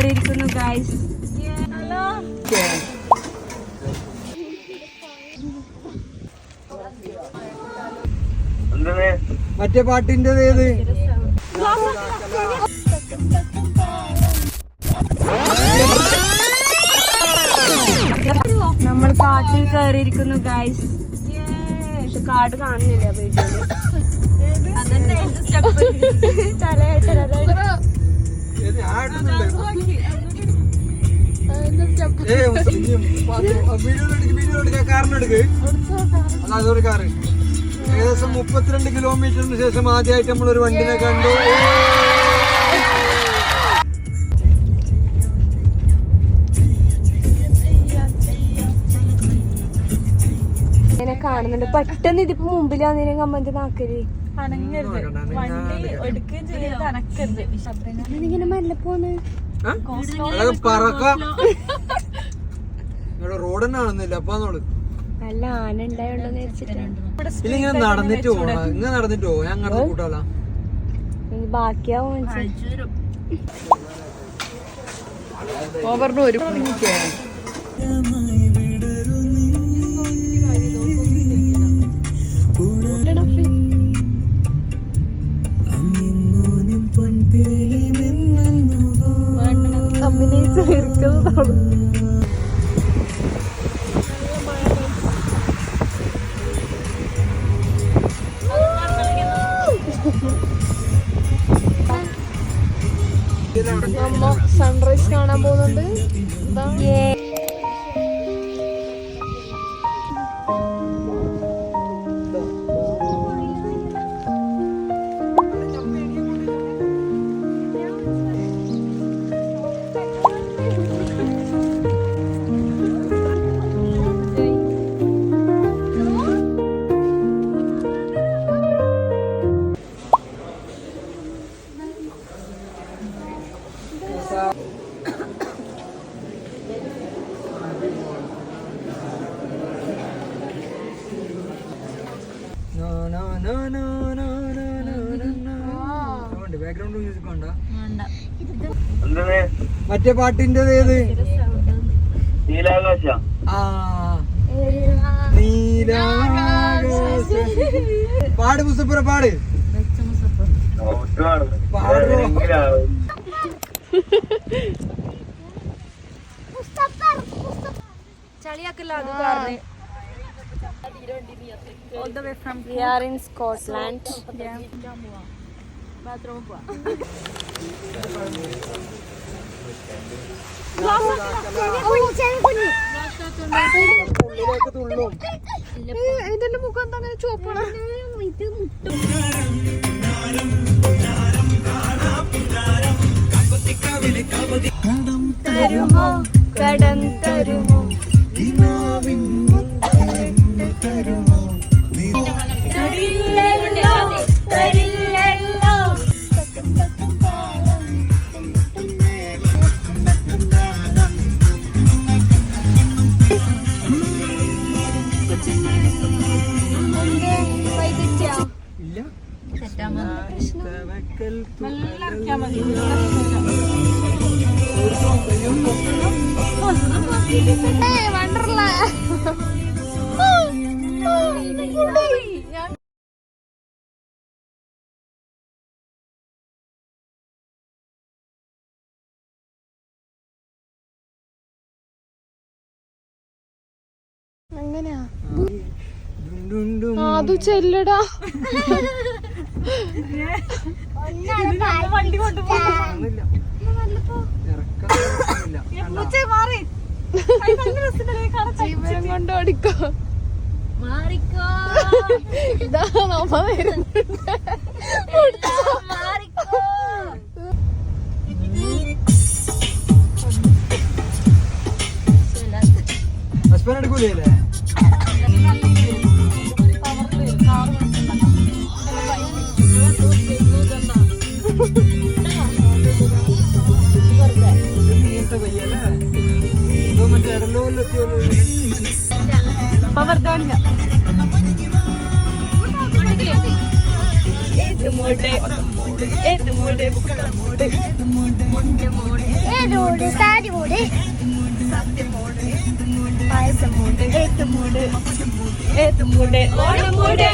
കയറിയിരിക്കുന്നു guys. Hello മറ്റേ പാട്ടിന്റെ ഏത്? നമ്മൾ കാട്ടിൽ കയറിയിരിക്കുന്നു ഗൈസ്. പക്ഷെ കാട് കാണുന്നില്ല വീട്ടില്. അതൊരു കാറ് ഏകദേശം 32 കിലോമീറ്ററിന് ശേഷം ആദ്യമായിട്ട് നമ്മളൊരു വണ്ടിനെ കണ്ടു. ഇങ്ങനെ കാണുന്നുണ്ട്. പെട്ടെന്ന് ഇതിപ്പോ മുമ്പിലാന്നേരം കമ്മന്റെ നാക്കല് ഇങ്ങനെ മെല്ലെ പോന്ന് പറക്കാം. റോഡ് തന്നെ കാണുന്നില്ല. അപ്പൊ നല്ല ആന ഉണ്ടായോണ്ടെന്ന് വെച്ചിട്ടാണ്. ഇങ്ങനെ നടന്നിട്ട് പോകണം. ഇങ്ങനെ നടന്നിട്ട് പോവാ. ഞാൻ അങ്ങോട്ട് കൂട്ടാലോ. ബാക്കിയാവും പറഞ്ഞു ഒരു അഭിനയിച്ച് തീർക്കുന്നതാണ്. അമ്മ സൺറൈസ് കാണാൻ പോകുന്നുണ്ട്. മറ്റേ പാട്ടിന്റെ ഏത്? പാട് മുസഫറ പാട്. ചളിയാക്കല്ല അത് കാരണം. All the way from we are in Scotland. ബാത്റൂമിൽ പോവാ. ഇതിന്റെ മുഖം എന്താ അങ്ങനെ ചുവപ്പാണ്? തരുമോ കടം തരുമോ വണ്ടർലാ. അങ്ങനെയാ അത് ചെല്ലടാ. വണ്ടി ജീവനം കൊണ്ട് ഓടിക്കോ. ഇതാ നമ്മ വരുന്നുണ്ട്. എടുക്കൂലേ? മൂട് സാരി മൂട് പായസം മൂട് ഓണം മൂട്